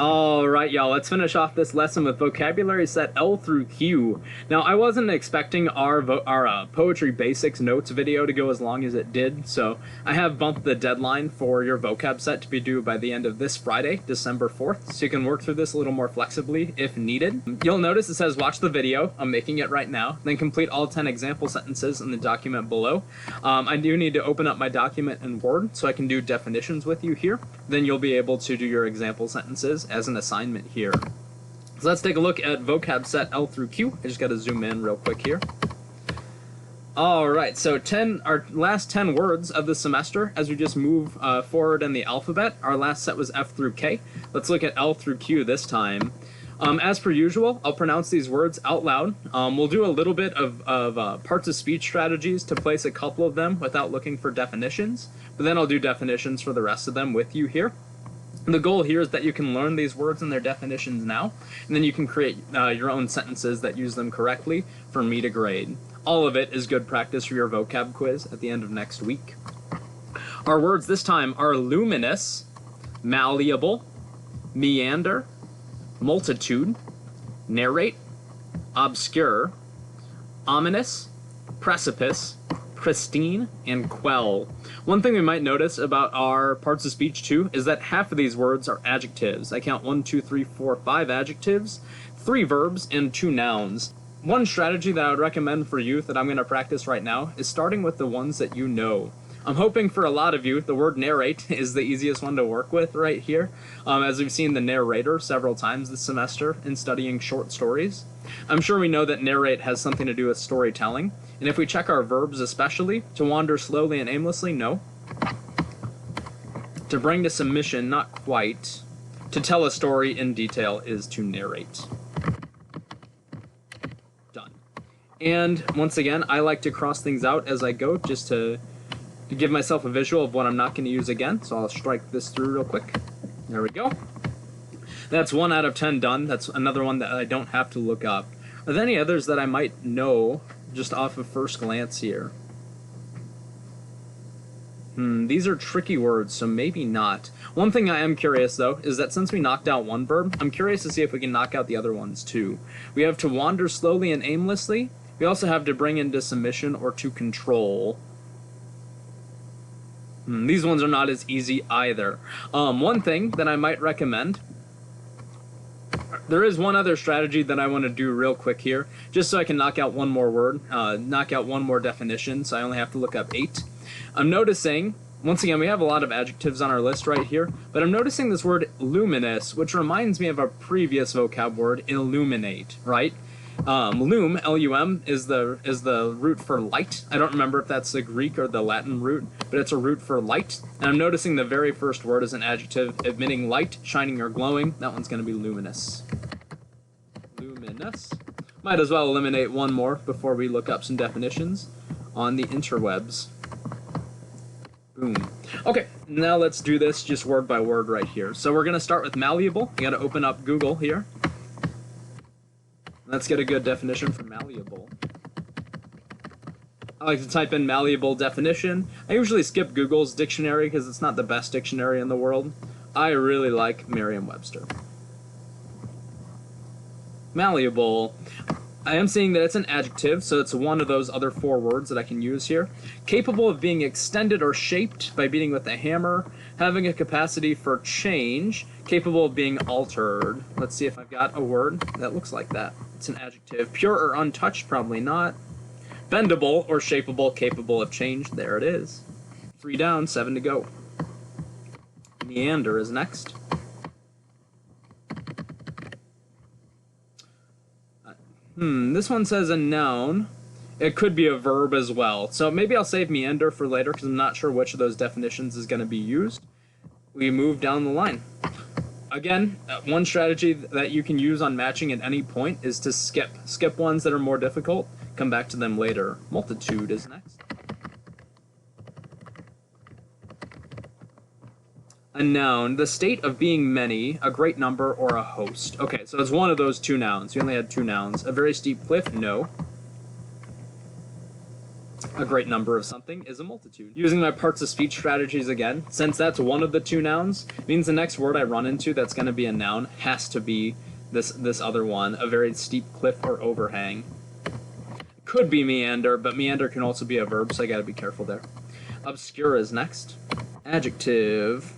Alright, y'all, let's finish off this lesson with vocabulary set L through Q. Now, I wasn't expecting our Poetry Basics notes video to go as long as it did, so I have bumped the deadline for your vocab set to be due by the end of this Friday, December 4th, so you can work through this a little more flexibly if needed. You'll notice it says watch the video, I'm making it right now, then complete all 10 example sentences in the document below. I do need to open up my document in Word so I can do definitions with you here. Then you'll be able to do your example sentences as an assignment here. So let's take a look at vocab set L through Q. I just got to zoom in real quick here. Alright, so our last 10 words of the semester, as we just move forward in the alphabet, our last set was F through K. Let's look at L through Q this time. As per usual, I'll pronounce these words out loud. We'll do a little bit of parts of speech strategies to place a couple of them without looking for definitions, but then I'll do definitions for the rest of them with you here. The goal here is that you can learn these words and their definitions now, and then you can create your own sentences that use them correctly for me to grade. All of it is good practice for your vocab quiz at the end of next week. Our words this time are luminous, malleable, meander, multitude, narrate, obscure, ominous, precipice, pristine, and quell. One thing we might notice about our parts of speech too is that half of these words are adjectives. I count 1, 2, 3, 4, 5 adjectives, 3 verbs, and 2 nouns. One strategy that I would recommend for you that I'm going to practice right now is starting with the ones that you know. I'm hoping for a lot of you, the word narrate is the easiest one to work with right here, as we've seen the narrator several times this semester in studying short stories. I'm sure we know that narrate has something to do with storytelling, and if we check our verbs especially, to wander slowly and aimlessly, no. To bring to submission, not quite. To tell a story in detail is to narrate. Done. And once again, I like to cross things out as I go just to give myself a visual of what I'm not going to use again, so I'll strike this through real quick. There we go. That's 1 out of 10 done. That's another one that I don't have to look up. Are there any others that I might know just off of first glance here? These are tricky words, so maybe not. One thing I am curious, though, is that since we knocked out one verb, I'm curious to see if we can knock out the other ones, too. We have to wander slowly and aimlessly. We also have to bring into submission or to control. These ones are not as easy either. One thing that I might recommend, there is one other strategy that I want to do real quick here, just so I can knock out one more word, knock out one more definition, so I only have to look up 8. I'm noticing, once again, we have a lot of adjectives on our list right here, but I'm noticing this word luminous, which reminds me of a previous vocab word, illuminate, right? Lum, L-U-M, is the root for light. I don't remember if that's the Greek or the Latin root, but it's a root for light. And I'm noticing the very first word is an adjective emitting light, shining or glowing. That one's going to be luminous. Luminous. Might as well eliminate one more before we look up some definitions on the interwebs. Boom. Okay, now let's do this just word by word right here. So we're going to start with malleable. You got to open up Google here. Let's get a good definition for malleable. I like to type in malleable definition. I usually skip Google's dictionary because it's not the best dictionary in the world. I really like Merriam-Webster. Malleable. I am seeing that it's an adjective, so it's one of those other 4 words that I can use here. Capable of being extended or shaped by beating with a hammer, having a capacity for change, capable of being altered. Let's see if I've got a word that looks like that. It's an adjective. Pure or untouched, probably not. Bendable or shapeable, capable of change. There it is. 3 down, 7 to go. Meander is next. This one says a noun. It could be a verb as well. So maybe I'll save meander for later because I'm not sure which of those definitions is going to be used. We move down the line. Again, one strategy that you can use on matching at any point is to skip. Skip ones that are more difficult. Come back to them later. Multitude is next. A noun, the state of being many, a great number, or a host. Okay, so it's one of those 2 nouns. You only had 2 nouns. A very steep cliff, no. A great number of something is a multitude. Using my parts of speech strategies again, since that's one of the two nouns, means the next word I run into that's going to be a noun has to be this other one, a very steep cliff or overhang. Could be meander, but meander can also be a verb, so I gotta be careful there. Obscura is next. Adjective.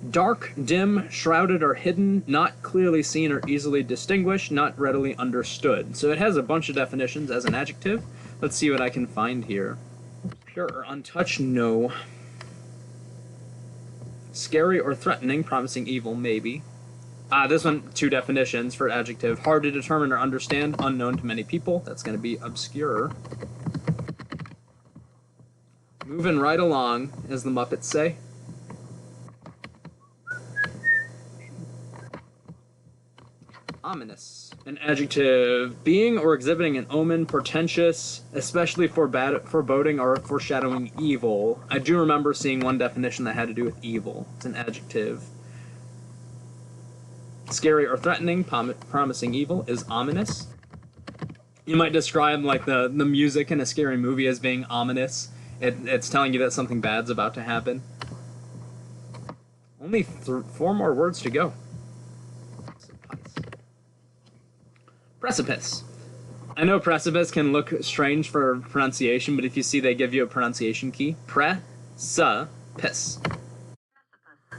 Dark, dim, shrouded or hidden, not clearly seen or easily distinguished, not readily understood. So it has a bunch of definitions as an adjective. Let's see what I can find here. Pure or untouched? No. Scary or threatening, promising evil? Maybe. This one, two definitions for adjective. Hard to determine or understand, unknown to many people. That's going to be obscure. Moving right along, as the Muppets say. Ominous. An adjective. Being or exhibiting an omen, portentous, especially foreboding or foreshadowing evil. I do remember seeing one definition that had to do with evil. It's an adjective. Scary or threatening, promising evil is ominous. You might describe like the music in a scary movie as being ominous. It's telling you that something bad's about to happen. Only 4 more words to go. Precipice. I know precipice can look strange for pronunciation, but if you see they give you a pronunciation key. Pre-sa-pice.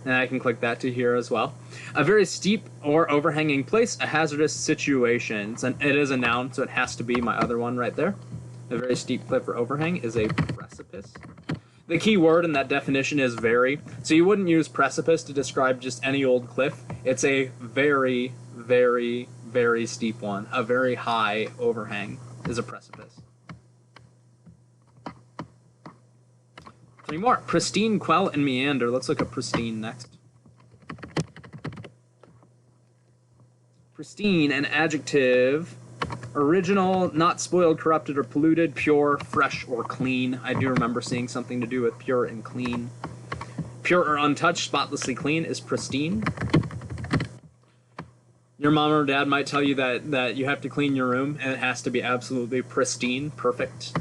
And I can click that to here as well. A very steep or overhanging place, a hazardous situation. It is a noun, so it has to be my other one right there. A very steep cliff or overhang is a precipice. The key word in that definition is very. So you wouldn't use precipice to describe just any old cliff. It's a very, very, very steep one. A very high overhang is a precipice. 3 more. Pristine, Quell, and Meander. Let's look at Pristine next. Pristine, an adjective. Original, not spoiled, corrupted, or polluted. Pure, fresh, or clean. I do remember seeing something to do with pure and clean. Pure or untouched, spotlessly clean is pristine. Your mom or dad might tell you that you have to clean your room, and it has to be absolutely pristine, perfect.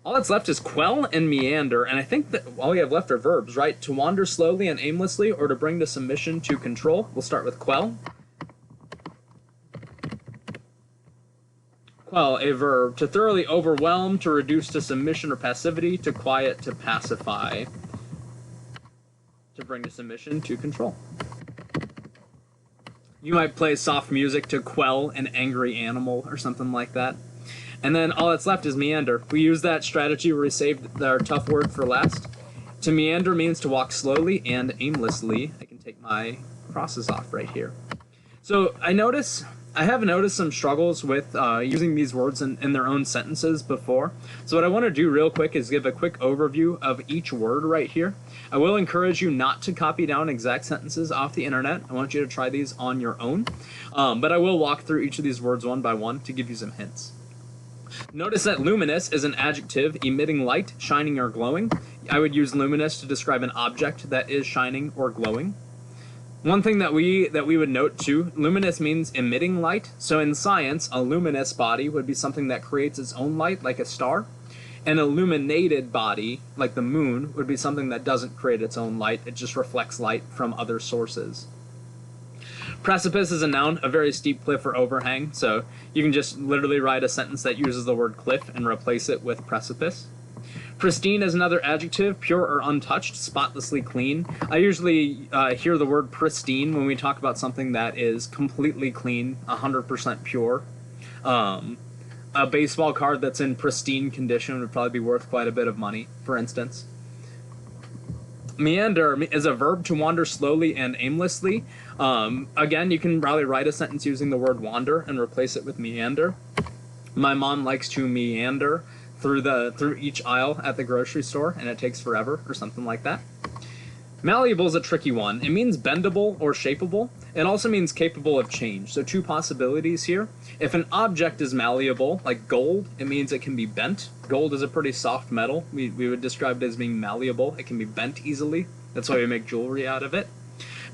All that's left is quell and meander, and I think that all we have left are verbs, right? To wander slowly and aimlessly, or to bring to submission to control. We'll start with quell. Quell, a verb. To thoroughly overwhelm, to reduce to submission or passivity, to quiet, to pacify. To bring to submission to control. You might play soft music to quell an angry animal or something like that. And then all that's left is meander. We use that strategy where we saved our tough word for last. To meander means to walk slowly and aimlessly. I can take my crosses off right here. So I have noticed some struggles with using these words in their own sentences before. So what I want to do real quick is give a quick overview of each word right here. I will encourage you not to copy down exact sentences off the internet. I want you to try these on your own. But I will walk through each of these words one by one to give you some hints. Notice that luminous is an adjective, emitting light, shining or glowing. I would use luminous to describe an object that is shining or glowing. One thing that we would note too, luminous means emitting light. So in science, a luminous body would be something that creates its own light, like a star. An illuminated body, like the moon, would be something that doesn't create its own light. It just reflects light from other sources. Precipice is a noun, a very steep cliff or overhang. So you can just literally write a sentence that uses the word cliff and replace it with precipice. Pristine is another adjective, pure or untouched, spotlessly clean. I usually hear the word pristine when we talk about something that is completely clean, 100% pure. A baseball card that's in pristine condition would probably be worth quite a bit of money, for instance. Meander is a verb, to wander slowly and aimlessly. Again, you can probably write a sentence using the word wander and replace it with meander. My mom likes to meander through each aisle at the grocery store, and it takes forever, or something like that. Malleable is a tricky one. It means bendable or shapeable. It also means capable of change. So 2 possibilities here. If an object is malleable, like gold, it means it can be bent. Gold is a pretty soft metal. We would describe it as being malleable. It can be bent easily. That's why we make jewelry out of it.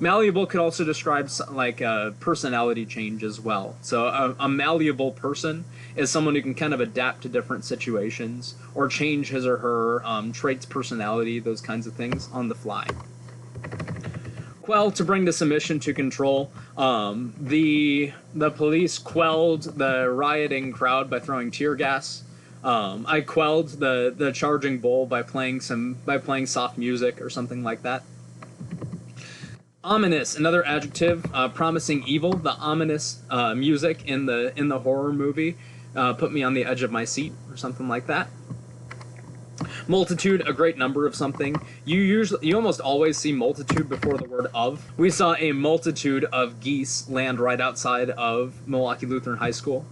Malleable could also describe like a personality change as well. So a malleable person is someone who can kind of adapt to different situations or change his or her traits, personality, those kinds of things on the fly. Quell, to bring the submission to control. The police quelled the rioting crowd by throwing tear gas. I quelled the charging bull by playing soft music or something like that. Ominous, another adjective, promising evil. The ominous music in the horror movie put me on the edge of my seat or something like that. Multitude, a great number of something. You almost always see multitude before the word of. We saw a multitude of geese land right outside of Milwaukee Lutheran High School.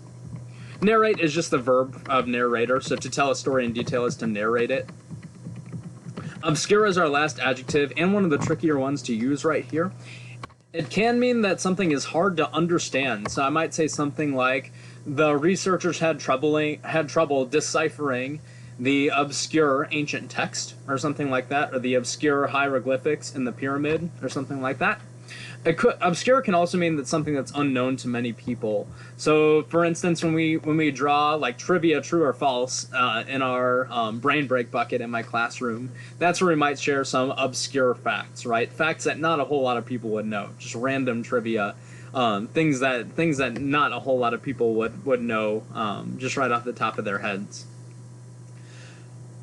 Narrate is just the verb of narrator, so to tell a story in detail is to narrate it. Obscura is our last adjective, and one of the trickier ones to use right here. It can mean that something is hard to understand, so I might say something like, the researchers had trouble deciphering the obscure ancient text, or something like that, or the obscure hieroglyphics in the pyramid, or something like that. Obscure can also mean that something that's unknown to many people. So, for instance, when we draw like trivia, true or false, in our brain break bucket in my classroom, that's where we might share some obscure facts, right? Facts that not a whole lot of people would know, just random trivia, things that not a whole lot of people would know, just right off the top of their heads.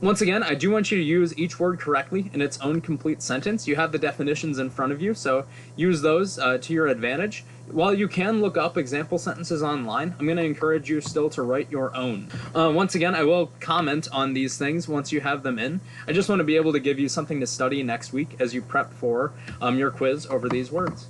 Once again, I do want you to use each word correctly in its own complete sentence. You have the definitions in front of you, so use those to your advantage. While you can look up example sentences online, I'm going to encourage you still to write your own. Once again, I will comment on these things once you have them in. I just want to be able to give you something to study next week as you prep for your quiz over these words.